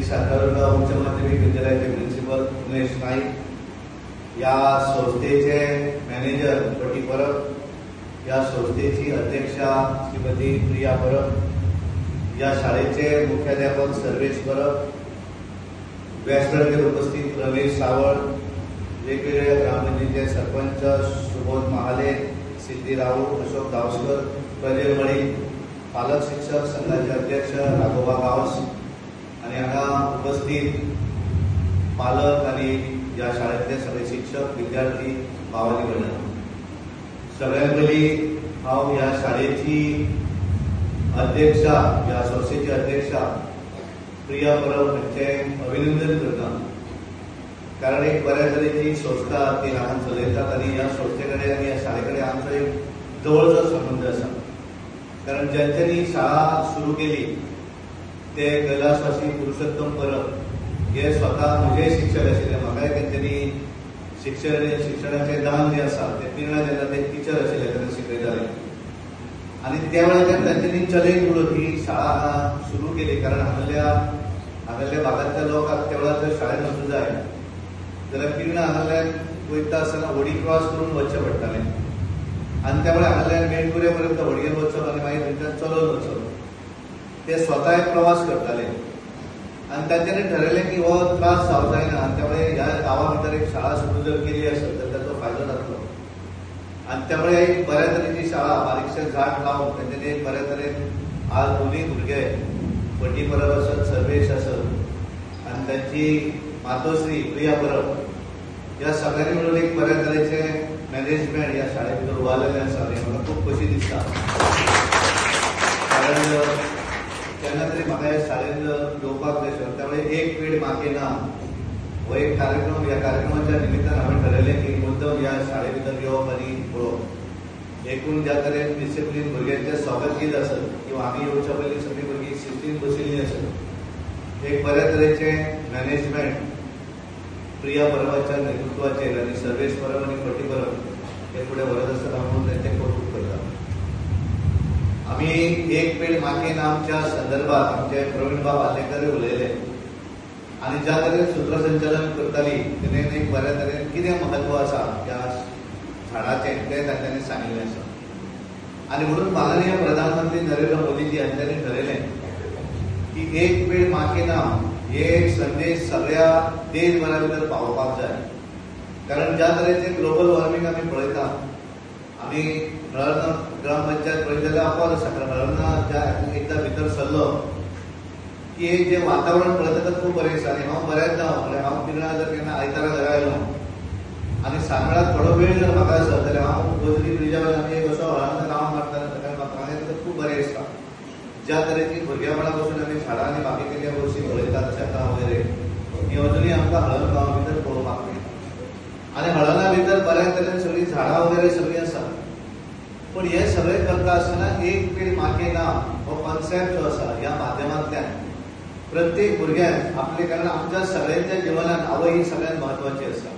श्री सातारा उच्च माध्यमिक विद्यालयाचे प्रिन्सिपल उमेश नाईक, या संस्थेचे मॅनेजर पटी परब, या संस्थेची अध्यक्षा श्रीमती प्रिया परब, या शाळेचे मुख्याध्यापक सर्वेश परब, व्यासपीठावर उपस्थित रमेश सावळ, वेगवेगळ्या ग्रामपंचायतीचे सरपंच सुबोध महाले, सिद्धी राऊत, अशोक गावस्कर, प्रज्वल मळी, पालक शिक्षक संघाचे अध्यक्ष राघोबा गावस आणि हांगा उपस्थित पालक आणि या शाळेतले सगळे शिक्षक, विद्यार्थी, भावानी भयणां, सगळ्यां पयलीं हांव ह्या शाळेची अध्यक्षा, ह्या संस्थेची अध्यक्षा प्रिया परब हांचे अभिनंदन करता. कारण एक बऱ्या तरेची संस्था ती हांगा चलयतात आनी ह्या संस्थे कडेन आनी ह्या शाळे कडेन आमचो एक जवळचो संबंध आसा. कारण ज्यांच्यांनी शाळा सुरू केली ते कैलासवासी पुरुषोत्तम परब हे स्वतः म्हजे शिक्षक आशिल्ले. म्हाकाय तेंच्यांनी शिक्षणाचें दान जे आसा ते पिर्णा जेन्ना ते टिचर आशिल्ले तेन्ना शिकयताले आनी त्या वेळाचेर तांच्यांनी चलयत म्हणून ही शाळा सुरू केली. कारण हांगासल्या भागांतल्या लोकांक त्या वेळार जर शाळेंत वचूंक जाय जाल्यार पिर्णा हांगासल्यान वयता आसतना होडी क्रॉस करून वचचें पडटालें आनी त्यामुळे हांगासल्यान मेणकुरे पर्यंत होडयेर वचप आनी मागीर थंयच्यान चलून वचप, ते स्वता एक प्रवास करताले. आनी तांच्यांनी ठरयलें की हो त्रास जावंक जायना आनी त्यामुळे ह्या गांवा भितर एक शाळा सुरू जर केली आसत तर ताचो फायदो जातलो. आनी त्यामुळे एक बऱ्या तरेची शाळा बारीकशें झाड लावन तांच्यांनी एक बऱ्या तरेन आज दोनूय भुरगे पटी परब आसत, सर्वेश आसत आनी तांची मातोश्री प्रिया परब, ह्या सगळ्यांनी मिळून एक बऱ्या तरेचें मॅनेजमेंट ह्या शाळे भितर उबारलेलें आसा हें म्हाका खूब खोशी दिसता. कारण केन्ना तरी म्हाका ह्या शाळेंत येवपाक जाय आशिल्लें. त्यामुळे एक पेड मागे ना हो एक कार्यक्रम, ह्या कार्यक्रमाच्या निमित्तान हांवें ठरयलें की मुद्दम ह्या शाळे भितर येवप आनी पळोवप. एकूण ज्या तरेन डिसिप्लीन भुरग्यांचें स्वागत केलें आसत किंवा आमी येवच्या पयलीं सगळीं भुरगीं शिस्तीन बशिल्लीं आसत, एक बऱ्या तरेचें मॅनेजमेंट प्रिया परबाच्या नेतृत्वाचेर आनी सर्वेश परब आनी पटी परब हे फुडें व्हरत आसतना म्हणून तांचें कौतुक करता. आमी एक पेड मागे नामच्या संदर्भात आमचे प्रवीण बाब आलेकर उलयले आनी ज्या तरेन सूत्रसंचालन करताली तेणेन एक बऱ्या तरेन कितें म्हत्व आसा ह्या झाडाचें तें तांच्यांनी सांगिल्लें आसा. आनी म्हणून माननीय प्रधानमंत्री नरेंद्र मोदीजी हांच्यांनी ठरयलें की एक पेड मागे नाम हे एक संदेश सगळ्या देशभरा भितर पावोवपाक जाय. कारण ज्या तरेचें ग्लोबल वॉर्मिंग आमी पळयता, आमी हळर्णा ग्रामपंचायत पळयत जाल्यार अफवाद आसा. कारण हळर्णा एकदां भितर सरलो की एक जें वातावरण पळयता तें खूब बरें आसा. आनी हांव बऱ्याचदा हांव पिर्णा जर केन्ना आयतारा घरा आयलो आनी सांजवेळार थोडो वेळ जर म्हाका आसत जाल्यार हांव गोजरी ब्रिजा वयल्यान आमी एक असो हळर्णा रावंड मारताले. कारण म्हाका तें खूब बरें दिसता. ज्या तरेची भुरग्यापणा पासून आमी झाडां आनी बाकीच्या गोश्टी पळयतात शेतां वगैरे ही अजुनूय आमकां हळद गांवा भितर पळोवपाक मेळटा. आनी हळदा भितर बऱ्या तरेन सगळीं झाडां वगैरे सगळीं आसा. पूण हे सगळें करता आसतना एक पेड मागे नाम हो कॉन्सेप्ट जो आसा ह्या माध्यमांतल्यान प्रत्येक भुरग्यान आपले, कारण आमच्या सगळ्यांच्या जिवनांत आवय ही सगळ्यांत म्हत्वाची आसा,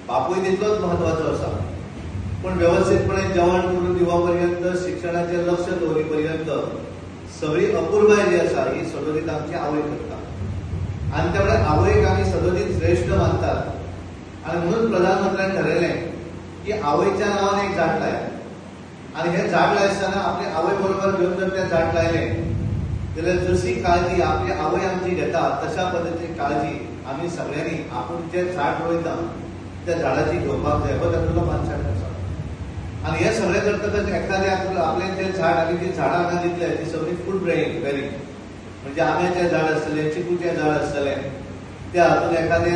बापूय तितलोच म्हत्वाचो आसा. पूण वेवस्थीतपणे जेवण करून दिवप पर्यंत, शिक्षणाचेर लक्ष दवरी पर्यंत सगळी अपूर्बाय जी आसा ही सदोदीत आमची आवय करता. आनी त्यामुळे आवयक आमी सदोदीत श्रेष्ठ मानतात. आनी म्हणून प्रधानमंत्र्यान ठरयलें की आवयच्या नांवान एक झाड लाय. आनी हें झाड लायतना आपले आवय बरोबर घेवन जर तें झाड लायलें जाल्यार जशी काळजी आपली आवय आमची घेता तशा पद्दतीची काळजी आमी सगळ्यांनी आपूण जें झाड रोयता त्या झाडाची घेवपाक जाय. हो तातूंतलो कॉन्सेप्ट आसा. आनी हे सगळें करतकच एखाद्याक आपलें जें झाड आमी जी झाडां हांगा दितले ती सगळीं फूड बेरिंग, म्हणजे आंब्याचें झाड आसतलें, चिकूचें झाड आसतलें, त्या हातूंत एखादें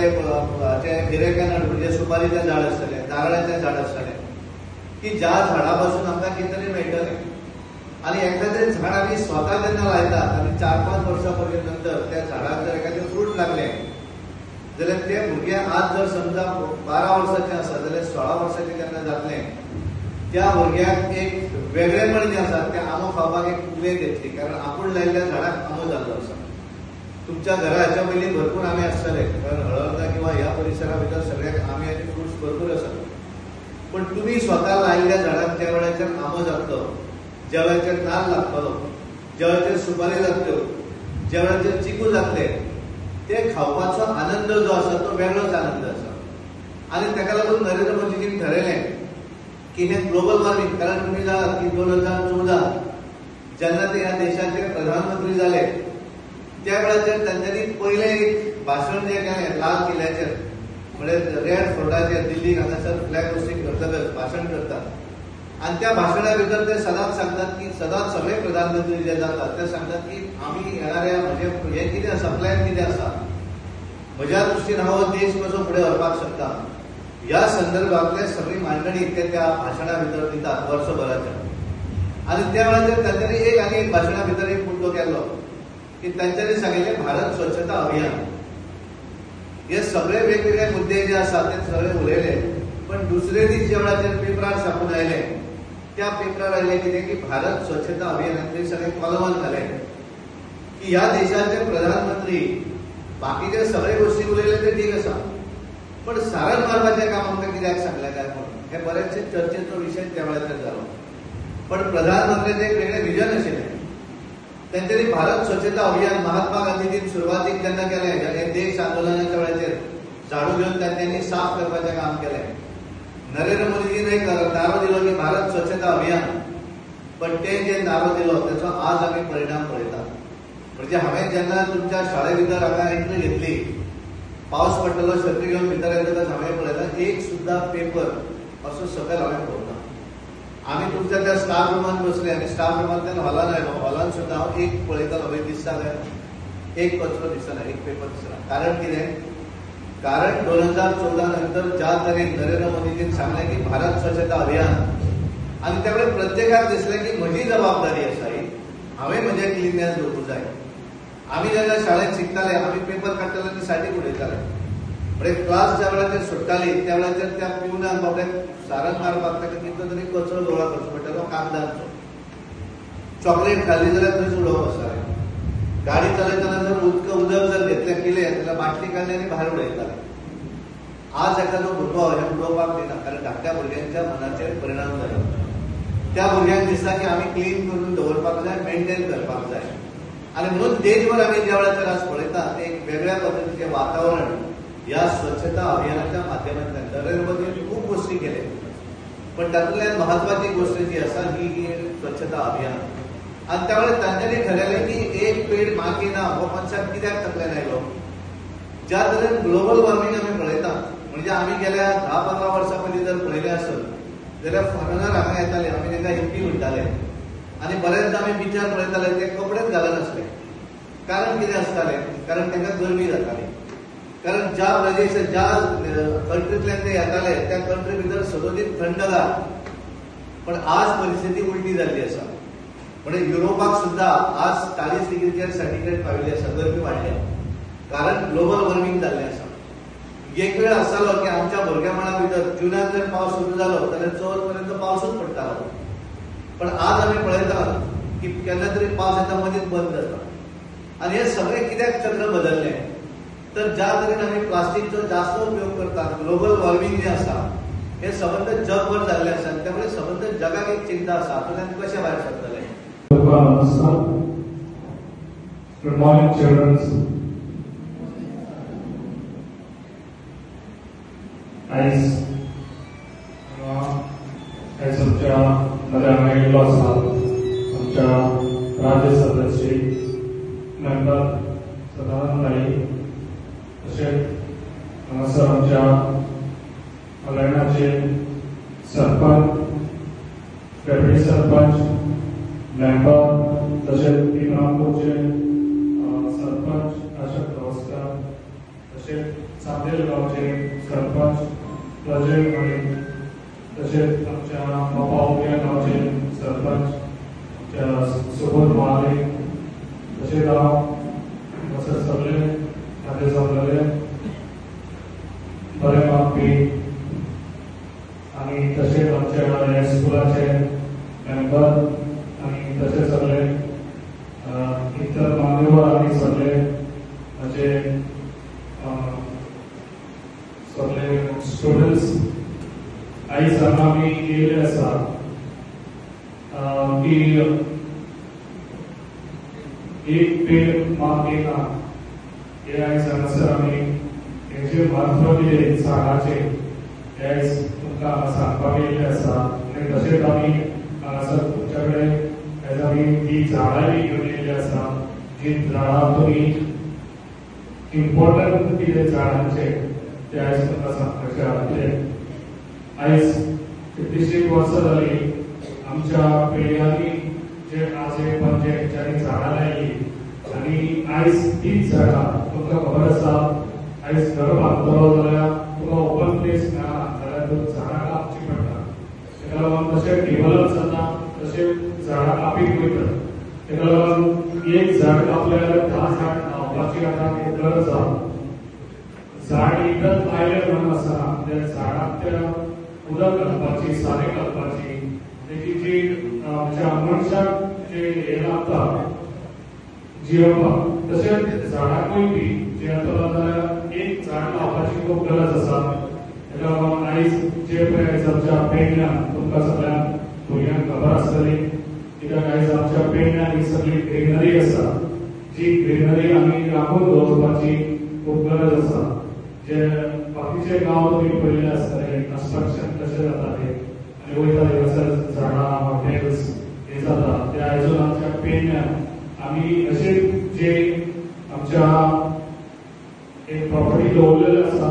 हिरेकॅनट म्हणजे सुपारीचें झाड आसतलें, नारळाचें झाड आसतलें, की ज्या झाडा पासून आमकां कितें तरी मेळटलें. आनी एखादें झाड आमी स्वता जेन्ना लायतात आनी 4-5 वर्सां पर्यंत नंतर त्या झाडाक जर एखादें फ्रूट लागलें जाल्यार ते भुरगें आज जर समजा 12 वर्साचें आसा जाल्यार 16 वर्साचें जेन्ना जातलें त्या भुरग्याक एक वेगळेपण जें आसा तें आंबो खावपाक एक उमेद येतली. कारण आपूण लायिल्ल्या झाडाक आंबो जाल्लो आसा. तुमच्या घरा हाच्या पयलीं भरपूर आंबे आसतले, कारण हळर्णा किंवा ह्या परिसरा भितर सगळ्याक आंब्याचे फ्रुट्स भरपूर आसात. पण तुमी स्वता लायिल्ल्या झाडाक ज्या वेळाचेर आंबो जातलो, ज्या वेळाचेर नाल्ल लागतलो, ज्या वेळाचेर सुपारी लागतल्यो, ज्या वेळाचेर चिकू जातले, ते खावपाचो आनंद जो आसा तो वेगळोच आनंद आसा. आणि ताका लागून नरेंद्र मोदीजीन ठरयलें की हे ग्लोबल वॉर्मिंग, कारण तुम्ही जाणात की 2014 जेन्ना ते ह्या देशाचे प्रधानमंत्री जाले त्या वेळाचेर तांच्यांनी पयलें एक भाशण जे केलें लाल किल्ल्याचेर, म्हणजे रेड फोर्टाचेर दिल्ली हांगासर फ्लॅग होस्टिंग करतकच भाशण करतात. आणि त्या भाशणा भितर ते सदांच सांगतात की सदांच सगळे प्रधानमंत्री जे जातात ते सांगतात की आम्ही येणाऱ्या म्हणजे हे कितें आसा, प्लॅन कितें आसा, म्हज्या दृश्टीन हांव देश कसो फुडें व्हरपाक शकता, ह्या संदर्भातले सगळी मांडणी ते त्या भाशणा भितर दितात वर्सभराच्या. आणि त्या वेळाचेर तांच्यांनी एक भाशणा भितर एक मुद्दो केल्लो की तांच्यांनी सांगिल्लें भारत स्वच्छता अभियान. हे सगळे वेगवेगळे मुद्दे जे आसा ते सगळे उलयले. पण दुसरे दीस ज्या वेळाचेर पेपरार छापून आयले त्या पेपरार आयले कितें की भारत स्वच्छता अभियानांतले सगळे कॉलमान घाले की ह्या देशाचे प्रधानमंत्री बाकीचे सगळे गोष्टी उलयले ते ठीक आसा, पण सारण मारपाचें काम आमकां कित्याक सांगलें काय म्हणून हे बरेचशे चर्चेचो विशय त्या वेळाचेर जालो. पण प्रधानमंत्र्याचें एक वेगळें विजन आशिल्लें. तांच्यांनी भारत स्वच्छता अभियान महात्मा गांधीजीन सुरवातीक जेन्ना केलें हे देश आंदोलनाच्या वेळाचेर झाडू घेवन तांच्यांनी साफ करपाचें काम केलें. नरेंद्र मोदीजीन एक नारो दिलो की भारत स्वच्छता अभियान, पण ते जे नारो दिलो त्याचो आज आमी परिणाम पळयतात. म्हणजे हांवें जेन्ना तुमच्या शाळे भितर हांगा एंट्री घेतली, पावस पडटलो छत्री घेवन भितर येतकच हांवें पळयता एक सुद्धा पेपर असो सकयल हांवें पळोवना. आमी तुमच्या त्या स्टाफ रुमान बसले आनी स्टाफ रुमांतल्यान हॉलान आयलो, हॉलान सुद्दां हांव एक पळयतालो पळय दिसता काय एक कचरो दिसना, एक पेपर दिसना. कारण कितें? कारण 2014 नंतर ज्या तरेन नरेंद्र मोदीजीन सांगलें की भारत स्वच्छता अभियान, आणि त्यावेळी प्रत्येकाक दिसलें की म्हजी जबाबदारी आसा ही, हांवें म्हजें क्लिननेस दवरूंक जाय. आमी जेन्ना शाळेंत शिकताले आमी पेपर काडटाले आनी सायडीक उडयताले. म्हणजे क्लास ज्या वेळाचेर सुट्टाली त्या वेळाचेर त्या पिवनाक बाबड्याक सारण मारपाक ताका कितलो तरी कचरो गोळा करचो पडटालो कागदांचो. चॉकलेट खाल्ली जाल्यार थंयच उडोवप आसतालें. गाडी चलयतना जर उदक जर घेतलें पिलें जाल्यार बाटली काडली आनी भायर उडयताले. आज एखादो भुरगो हे उडोवपाक दिना, कारण धाकट्या भुरग्यांच्या मनाचेर परिणाम जालो. त्या भुरग्यांक दिसता की आमी क्लीन करून दवरपाक जाय, मेंटेन करपाक जाय. आणि म्हणून देशभर आमी ज्या वेळाचेर आज पळयतात एक वेगळ्या पद्धतीचें वातावरण ह्या स्वच्छता अभियानाच्या माध्यमांतल्यान नरेंद्र मोदीन खूब गोष्टी केले. पण तातूंतल्यान महत्वाची गोष्ट जी आसा ही स्वच्छता अभियान. आणि त्यावेळी तांच्यांनी ठरयलें की एक पेड माँ के नाम हो कॉन्सेप्ट कित्याक तकल्यान आयलो? ज्या तरेन ग्लोबल वॉर्मिंग आमी पळयतात, म्हणजे आमी गेल्या 10-15 वर्सां पयलीं जर पळयलें आसत जाल्यार फॉरेनर हांगा येताले, आमी तांकां हिप्पी म्हणटाले. आणि बरेचदा आमी बिचार पळयताले ते कपडेच घालनासले. कारण कितें आसतालें? कारण तांकां गरमी जाताली. कारण ज्या प्रदेश ज्या कंट्रींतल्यान ते येताले त्या कंट्री भितर सदोदीत थंडगार. पण आज परिस्थिती उलटी जाल्ली आसा. म्हणजे युरोपाक सुद्धा आज 40 डिग्रीचेर सेंटीग्रेड पाविल्ली आसा, गरमी वाडल्या. कारण ग्लोबल वॉर्मिंग जाल्लें आसा. एक वेळ आसतालो की आमच्या भुरगेपणा भितर जुनाक जर पावस सुरू जालो जाल्यार चवथ पर्यंत पावसूच पडटालो. पण आज आमी पळयतात की केन्ना तरी पावस येता मदींच बंद जाता. आनी हे सगळें कित्याक चक्र बदललें? तर ज्या तरेन आमी प्लास्टीकचो जास्त उपयोग करतात, ग्लोबल वॉर्मिंग जे आसा हे संबंध जगभर जाल्ले आसात. त्यामुळे संबंध जगाक एक चिंता आसा, हातूंतल्यान कशें भायर सरतले? Good morning, children. As आमच्या नव्या आयिल्लो आसा आमच्या राज्य सदस्य मेंबर सदानंद नाईक, तशेंच हांगासर आमच्या अलेणाचे सरपंच, डेप्युटी सरपंच, मेंबर, तशेंच इनामपूरचे सरपंच अशोक गावस्कर, तशेंच चांदेल गांवचे सरपंच प्रजय मणिक, तशेंच आमच्या मोपावल्या गांवचे सरपंच आमच्या सुबोध महाले, तशेंच हांव सगळे हाजे जमलेले बरे मागपी आनी तशेंच आमच्या स्कुलाचे मेंबर आनी तशेंच सगळे इतर मान्यवर आनी सगळे म्हणजे सगळे स्टुडंट्स आयज हांगा आमी येयले आसा की एक पेड माँ के नाम हे आयज हांगासर आमी हे जे म्हत्व दिले झाडाचे हे आयज तुमकां हांगा सांगपाक येयल्ले आसा आनी तशेंच आमी हांगासर तुमच्या कडेन आयज आमी ती झाडां बी घेवन येयल्ली आसा जी झाडां तुमी इम्पॉर्टंट कितें झाडांचे ते आयज तुमकां सांगपाचें आहा कितें आयज 56 वर्सां जाली आमच्या पिळग्यांनी जे आजे पणजे ज्यांनी झाडां लायली आनी आयज तीच झाडां तुमकां खबर आसा आयज घर बांदतलो जाल्यार तुका ओपन प्लेस मेळना जाल्यार तूं झाडां कापची पडटा तेका लागून तशें डेव्हलप जाता तशें झाडां कापीत वयता तेका लागून एक झाड कापल्यार 10 झाड लावपाची आतां खूब गरज आहा झाड एकदांच लायलें म्हणून आसना त्या झाडाक त्या उदक घालपाची सारें घालपाची तेची जी मनशाक जे हे लागता जियोवपाक तशेंच झाडांकूय बी जियेतलो जाल्यार एक झाड लावपाची खूब गरज आसा तेका लागून आयज जे पळय आयज आमच्या पेडण्यां तुमकां सगळ्यांक भुरग्यांक खबर आसतली कित्याक आयज आमच्या पेडण्यां ही सगळी ग्रीनरी आसा जी ग्रीनरी आमी राखून दवरपाची खूब गरज आसा जे बाकीचे गांव तुमी पळयले आसतले कन्स्ट्रक्शन कशें जाता ते आनी वयता थंयसर झाडां हॉटेल्स हे जाता ते आयजून आमच्या पेडण्यां आमी अशे जे आमच्या एक प्रॉपर्टी दवरलेल्यो आसा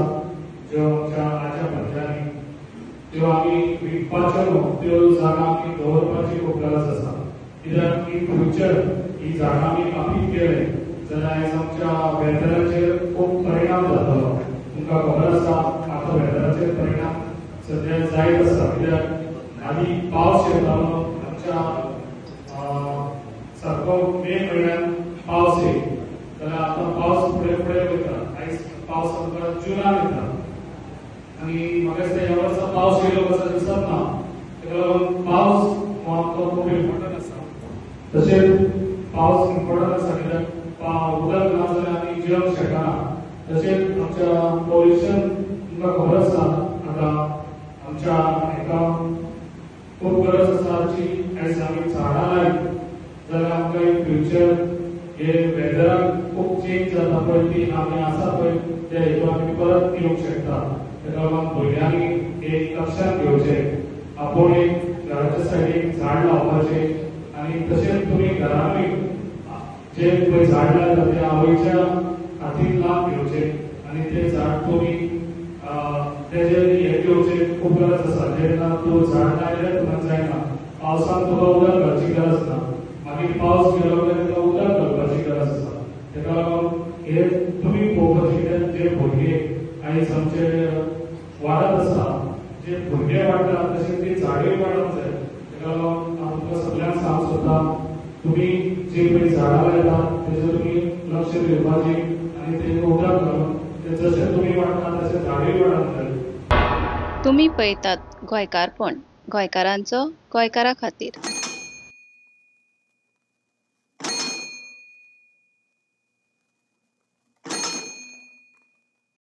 ज्यो आमच्या आज्या पणज्यांनी त्यो आमी विकपाच्यो न्हू त्यो जागा आमी दवरपाची खूब गरज आसा कित्याक इन फ्युचर ही झाडां आमी कापीत गेले जाल्यार आयज आमच्या वेदराचेर खूब परिणाम जातलो तुमकां खबर आसा आतां वेदराचेर परिणाम सद्या जायत आसा कित्याक आदी पावस येतालो आमच्या सारको मे म्हयन्यात पावस येयी जाल्यार आतां पावस फुडें फुडें वयता आयज पावस आमकां जुनान येता आनी म्हाका दिसता ह्या वर्सा पावस येयलो कसो दिसत ना तेका लागून पावस हो आमकां खूब इम्पॉर्टंट आसा तशेंच पावस इम्पॉर्टंट आसा कित्याक उदक ना जाल्यार आमी जियोंक शकना तशेंच आमच्या पॉल्युशन तुमकां खबर आसा आतां आमच्या हेका खूब गरज आसा जी आयज आमी झाडां लायत जाल्यार आमकां इन फ्युचर हे वेदराक खूब चेंज जाता पळय ती आमी आसा पळय ते हेतून आमी परत येवंक शकता तेका लागून भुरग्यांनी एक लक्षांत घेवचें आपूण एक घराच्या सायडीक झाड लावपाचें आनी तशेंच तुमी घरानूय जे पळय झाड लायता ते आवयच्या हातीन लाभ घेवचे आनी ते झाड तुमी तेजे हे घेवचें खूब गरज आसा जेन्ना तूं झाड लायलें तुका जायना पावसान तुका उदक घालची गरज ना मागीर पावस गेलो जाल्यार तुका उदक घालपाची गरज आसा तेका लागून हे तुमी पळोवपाचें जे भुरगे आयज आमचे वाडत आसा जे भुरगे वाडटात तशें ती झाडूय वाडप जाय तेका लागून हांव तुमकां सगळ्यांक सांग सोदतां तुमी जी पळय झाडां लायतात तेजेर तुमी लक्ष दिवपाचें आनी तेजेर उदक घालून ते जशें तुमी वाडटात तशें झाडूय वाडप जाय तुम्ही पळयतात गोंयकारपण गोंयकारांचो गोंयकारा खातीर